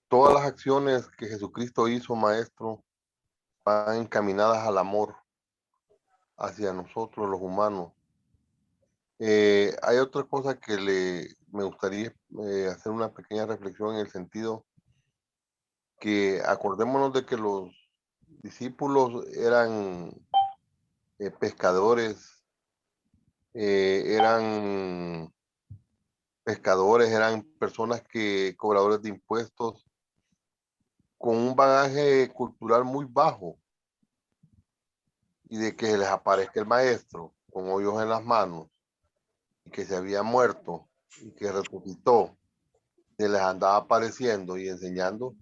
Todas las acciones que Jesucristo hizo, maestro, van encaminadas al amor hacia nosotros los humanos. Hay otra cosa que me gustaría hacer una pequeña reflexión en el sentido que acordémonos de que los discípulos eran pescadores, eran personas cobradores de impuestos, con un bagaje cultural muy bajo, y de que les aparezca el maestro con hoyos en las manos y que se había muerto y que resucitó, se les andaba apareciendo y enseñando,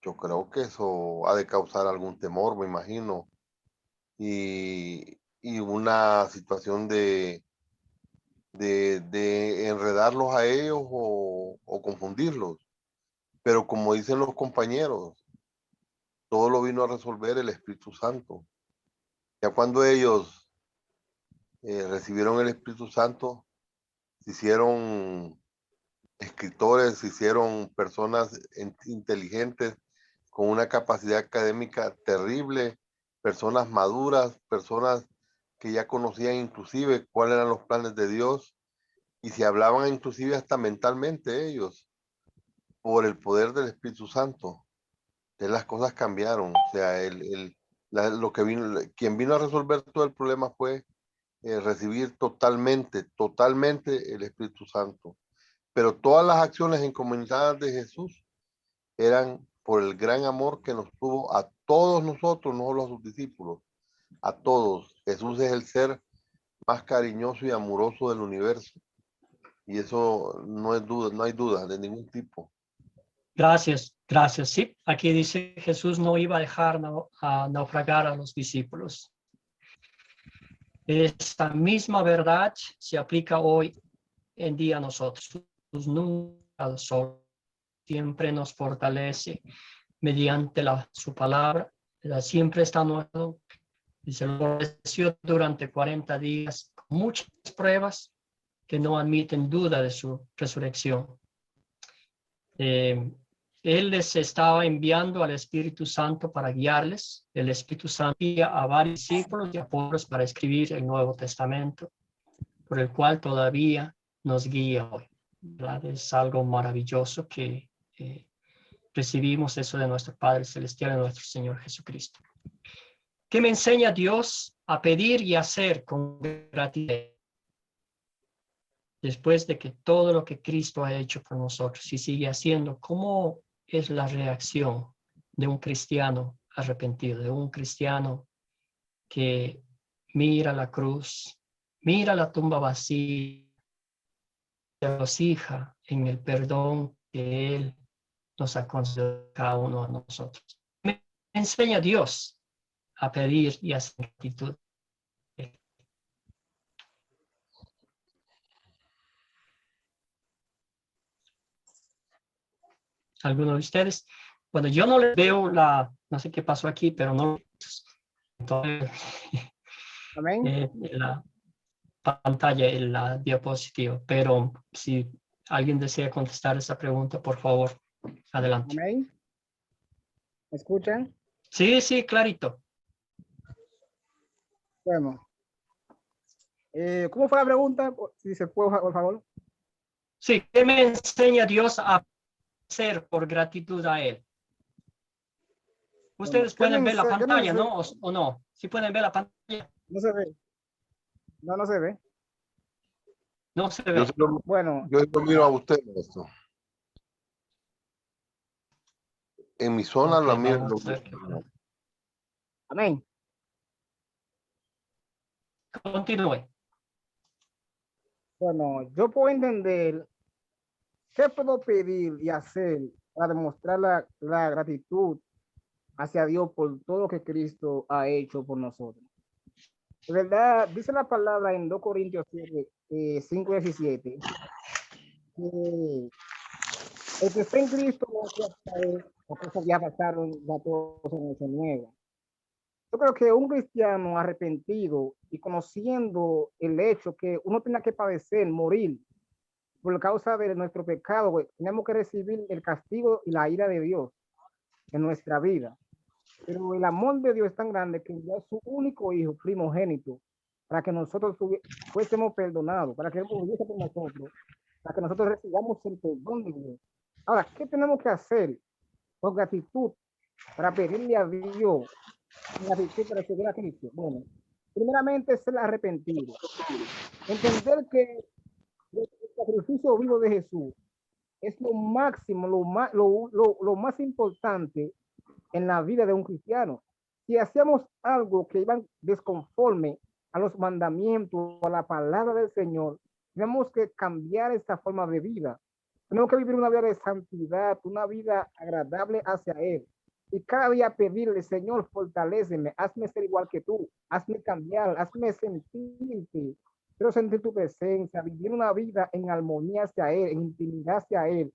yo creo que eso ha de causar algún temor, me imagino, y una situación de enredarlos a ellos o confundirlos. Pero como dicen los compañeros, todo lo vino a resolver el Espíritu Santo. Ya cuando ellos recibieron el Espíritu Santo, se hicieron escritores, se hicieron personas inteligentes con una capacidad académica terrible, personas maduras, personas que ya conocían inclusive cuáles eran los planes de Dios y se hablaban inclusive hasta mentalmente ellos por el poder del Espíritu Santo. Entonces las cosas cambiaron, o sea, lo que vino, quien vino a resolver todo el problema fue recibir totalmente el Espíritu Santo. Pero todas las acciones encomendadas de Jesús eran por el gran amor que nos tuvo a todos nosotros, no solo a sus discípulos, a todos. Jesús es el ser más cariñoso y amoroso del universo. Y eso no es duda, no hay duda de ningún tipo. Gracias, gracias. Sí, aquí dice Jesús no iba a dejar naufragar a los discípulos. Esta misma verdad se aplica hoy en día a nosotros. Jesús nunca solo, siempre nos fortalece mediante su palabra. Siempre está nuevo y se lo ofreció durante 40 días con muchas pruebas que no admiten duda de su resurrección. Él les estaba enviando al Espíritu Santo para guiarles. El Espíritu Santo envía a varios discípulos y apóstoles para escribir el Nuevo Testamento, por el cual todavía nos guía hoy. ¿Verdad? Es algo maravilloso que recibimos eso de nuestro Padre Celestial, de nuestro Señor Jesucristo. ¿Qué me enseña Dios a pedir y hacer con gratitud? Después de que todo lo que Cristo ha hecho por nosotros y sigue haciendo, ¿cómo es la reacción de un cristiano arrepentido, de un cristiano que mira la cruz, mira la tumba vacía, se regocija en el perdón que Él nos ha concedido a cada uno de nosotros? Me enseña Dios a pedir y a hacer gratitud. ¿Alguno de ustedes? Bueno, yo no les veo no sé qué pasó aquí, pero no. Entonces, Amén. la pantalla, en la diapositiva, pero si alguien desea contestar esa pregunta, por favor, adelante. Amén. ¿Me escuchan? Sí, sí, clarito. Bueno. ¿Cómo fue la pregunta? Si se puede, por favor. Sí, ¿qué me enseña Dios a hacer por gratitud a Él? Ustedes Bueno, pueden ver la pantalla, me ¿no? ¿O no? ¿Sí pueden ver la pantalla? No se ve. No se ve. No se ve. Bueno. Yo lo miro a usted, maestro. En mi zona Okay, la miro. Amén. Continúe. Bueno, yo puedo entender ¿Qué puedo pedir y hacer para demostrar la gratitud hacia Dios por todo lo que Cristo ha hecho por nosotros? De verdad, dice la palabra en 2 Corintios 5:17, que el que está en Cristo no es las cosas ya pasaron, ya todo se hecho nuevo. Yo creo que un cristiano arrepentido y conociendo el hecho que uno tiene que padecer, morir por causa de nuestro pecado, tenemos que recibir el castigo y la ira de Dios en nuestra vida. Pero el amor de Dios es tan grande que envió a su único hijo primogénito para que nosotros fuésemos perdonados, para que Él muriese por nosotros, para que nosotros recibamos el perdón de Dios. Ahora, ¿qué tenemos que hacer con gratitud para pedirle a Dios gratitud para seguir a Cristo? Bueno, primeramente ser arrepentido. Entender que el sacrificio vivo de Jesús es lo máximo, lo más importante en la vida de un cristiano. Si hacemos algo que iba desconforme a los mandamientos, a la palabra del Señor, tenemos que cambiar esta forma de vida. Tenemos que vivir una vida de santidad, una vida agradable hacia Él. Y cada día pedirle, Señor, fortaléceme, hazme ser igual que tú, hazme cambiar, hazme sentirte. Quiero sentir tu presencia, vivir una vida en armonía hacia Él, en intimidad hacia Él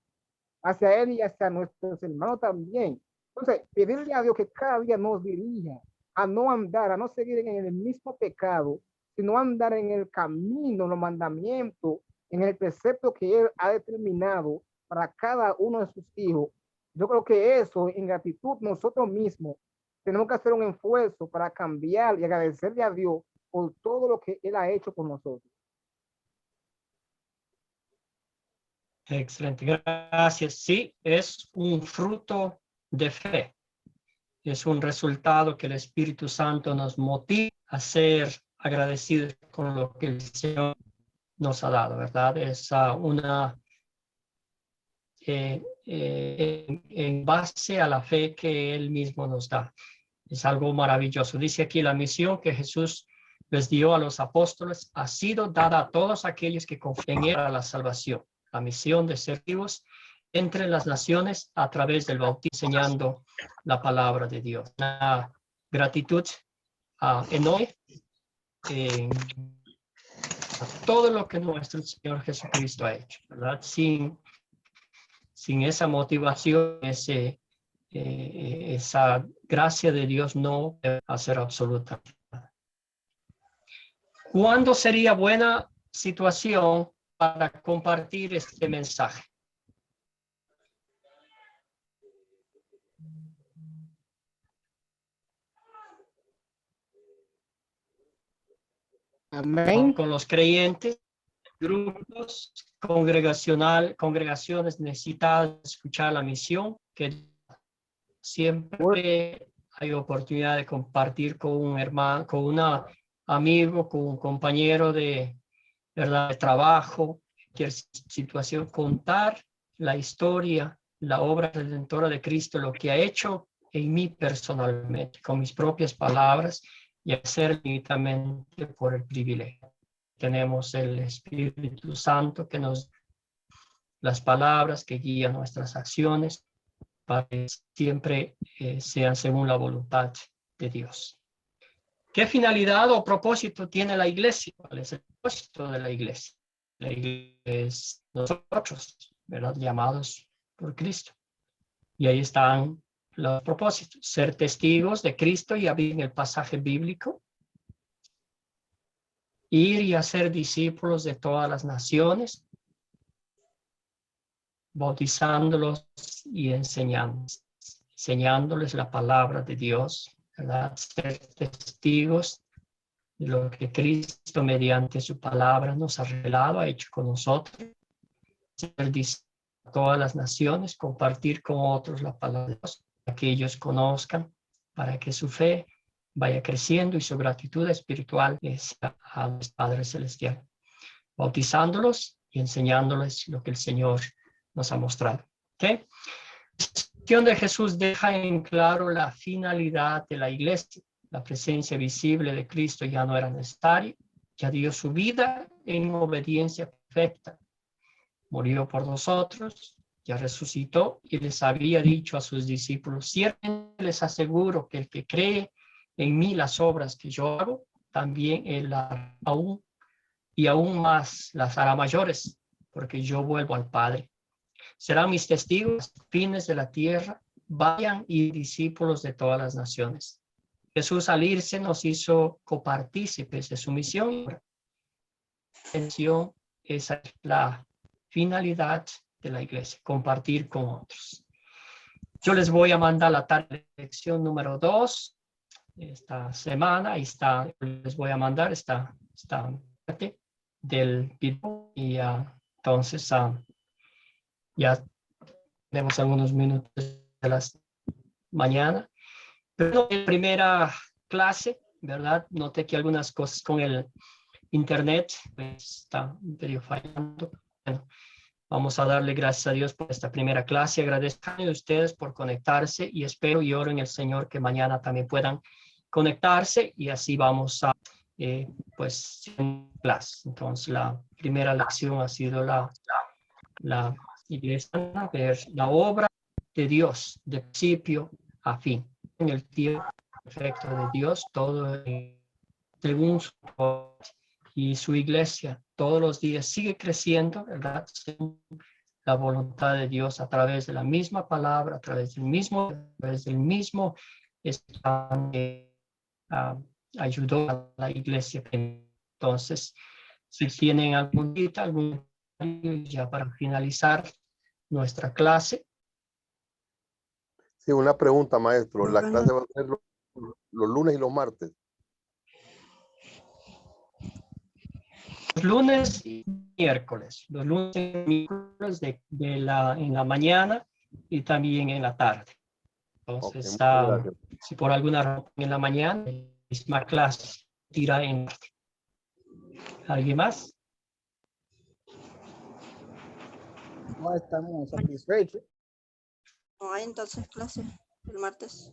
y hacia nuestros hermanos también. Entonces, pedirle a Dios que cada día nos dirija a no andar, a no seguir en el mismo pecado, sino andar en el camino, los mandamientos, en el precepto que Él ha determinado para cada uno de sus hijos. Yo creo que eso, en gratitud, nosotros mismos tenemos que hacer un esfuerzo para cambiar y agradecerle a Dios por todo lo que Él ha hecho con nosotros. Excelente, gracias. Sí, es un fruto de fe. Es un resultado que el Espíritu Santo nos motiva a ser agradecidos con lo que el Señor nos ha dado, ¿verdad? Es una en base a la fe que Él mismo nos da. Es algo maravilloso. Dice aquí, la misión que Jesús les dio a los apóstoles ha sido dada a todos aquellos que confían en Él para la salvación. La misión de ser vivos entre las naciones a través del bautismo, enseñando la palabra de Dios. Una gratitud enorme a todo lo que nuestro Señor Jesucristo ha hecho, ¿verdad? Sin esa motivación, esa gracia de Dios no debe hacer absolutamente nada. ¿Cuándo sería buena situación para compartir este mensaje? Amén. Con los creyentes, grupos congregaciones necesitadas de escuchar la misión, que siempre hay oportunidad de compartir con un hermano, con un amigo, con un compañero de trabajo, cualquier situación, contar la historia, la obra redentora de Cristo, lo que ha hecho en mí personalmente, con mis propias palabras, y hacer directamente por el privilegio. Tenemos el Espíritu Santo que nos las palabras que guían nuestras acciones para que siempre sean según la voluntad de Dios. ¿Qué finalidad o propósito tiene la iglesia? ¿Cuál es el propósito de la iglesia? La iglesia es nosotros, ¿verdad? Llamados por Cristo. Y ahí están los propósitos. Ser testigos de Cristo, ya vi en el pasaje bíblico. Ir y hacer discípulos de todas las naciones, bautizándolos y enseñándoles la palabra de Dios, ¿verdad? Ser testigos de lo que Cristo mediante su palabra nos ha revelado, ha hecho con nosotros. Ser discípulos de todas las naciones, compartir con otros la palabra de Dios, para que ellos conozcan, para que su fe vaya creciendo y su gratitud espiritual sea a los Padre Celestial, bautizándolos y enseñándoles lo que el Señor nos ha mostrado. ¿Okay? La misión de Jesús deja en claro la finalidad de la iglesia. La presencia visible de Cristo ya no era necesaria, ya dio su vida en obediencia perfecta murió por nosotros, ya resucitó y les había dicho a sus discípulos, ciertamente les aseguro que el que cree en mí las obras que yo hago, también él aún y aún más las hará mayores, porque yo vuelvo al Padre. Serán mis testigos, fines de la tierra, vayan y discípulos de todas las naciones. Jesús al irse nos hizo copartícipes de su misión. Esa es la finalidad de la iglesia, compartir con otros. Yo les voy a mandar la tarea de lección número 2 esta semana. Ahí está, les voy a mandar esta parte del video y entonces ya tenemos algunos minutos de la mañana. Pero en primera clase, ¿verdad? Noté que algunas cosas con el internet pues, está medio fallando. Bueno, vamos a darle gracias a Dios por esta primera clase. Agradezco a ustedes por conectarse y espero y oro en el Señor que mañana también puedan conectarse y así vamos a pues en clase. Entonces la primera lección ha sido la iglesia, ver la obra de Dios de principio a fin. En el tiempo perfecto de Dios, todo según su y su iglesia todos los días sigue creciendo, ¿verdad? Según la voluntad de Dios a través de la misma palabra, a través del mismo ayudó a la iglesia. Entonces, si tienen algún ya para finalizar nuestra clase. Sí, una pregunta, maestro. ¿La clase va a ser los lunes y los martes? Los lunes y miércoles. Los lunes y miércoles en la mañana y también en la tarde. Entonces, Okay, si por alguna razón en la mañana, la misma clase tira en martes. ¿Alguien más? No estamos satisfechos. No hay entonces clase el martes.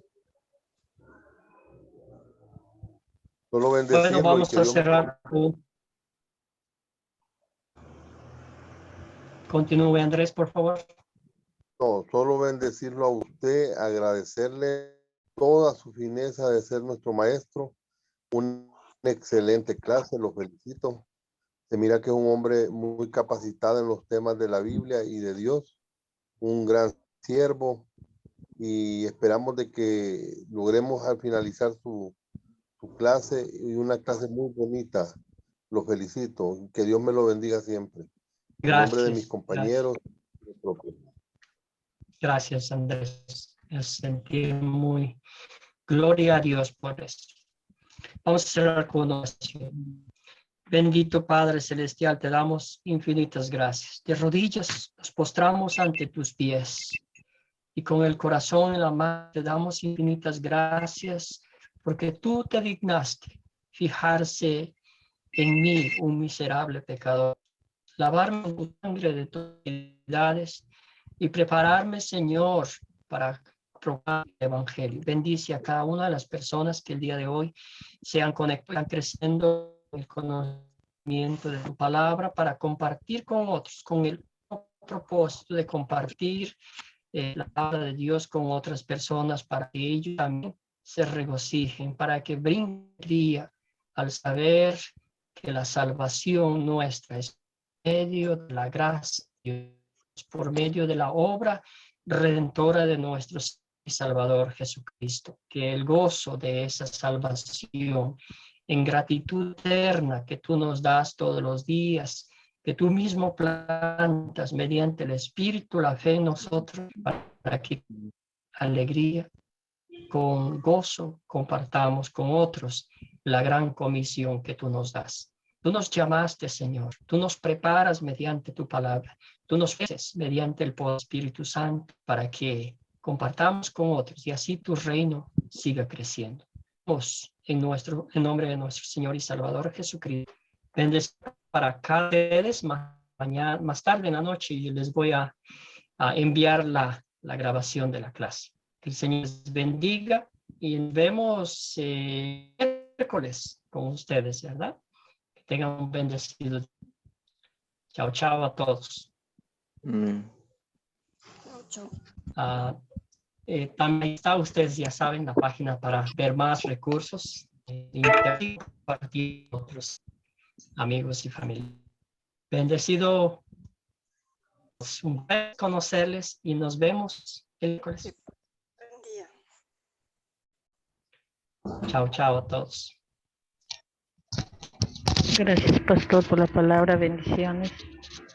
Solo bendecirlo. Bueno, vamos a cerrar. Continúe, Andrés, por favor. No, solo bendecirlo a usted, agradecerle toda su fineza de ser nuestro maestro. Una excelente clase, lo felicito. Se mira que es un hombre muy capacitado en los temas de la Biblia y de Dios, un gran siervo, y esperamos de que logremos al finalizar su clase y una clase muy bonita. Lo felicito, que Dios me lo bendiga siempre. En nombre de mis compañeros. Gracias, Andrés. Me sentí muy gloria a Dios por eso. Vamos a cerrar con una oración. Bendito Padre Celestial, te damos infinitas gracias. De rodillas nos postramos ante tus pies y con el corazón en la mano te damos infinitas gracias porque tú te dignaste fijarse en mí, un miserable pecador, lavarme con tu sangre de tus iniquidades y prepararme, Señor, para proclamar el Evangelio. Bendice a cada una de las personas que el día de hoy sean conectadas, creciendo en el conocimiento de tu palabra para compartir con otros, con el propósito de compartir la palabra de Dios con otras personas para que ellos también se regocijen, para que brinque al saber que la salvación nuestra es por medio de la gracia de Dios, por medio de la obra redentora de nuestro Salvador Jesucristo, que el gozo de esa salvación en gratitud eterna que tú nos das todos los días, que tú mismo plantas mediante el Espíritu, la fe en nosotros, para que alegría, con gozo, compartamos con otros la gran comisión que tú nos das. Tú nos llamaste, Señor, tú nos preparas mediante tu palabra, tú nos haces mediante el poder del Espíritu Santo para que compartamos con otros y así tu reino siga creciendo. En nombre de nuestro Señor y Salvador Jesucristo. Bendecido para cada vez más tarde en la noche y les voy a enviar la grabación de la clase. Que el Señor les bendiga y nos vemos miércoles con ustedes, ¿verdad? Que tengan un bendecido. Chao, chao a todos. Chao. También está, ustedes ya saben, la página para ver más recursos y compartir con otros amigos y familia. Bendecido un placer conocerles y nos vemos el miércoles. Buen día. Chao, chao a todos. Gracias, pastor, por la palabra. Bendiciones.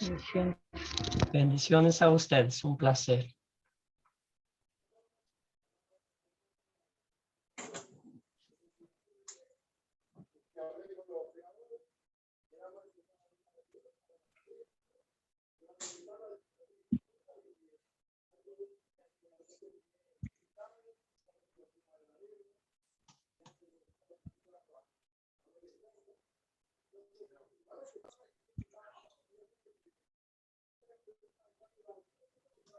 Bendiciones. Bendiciones a ustedes, un placer.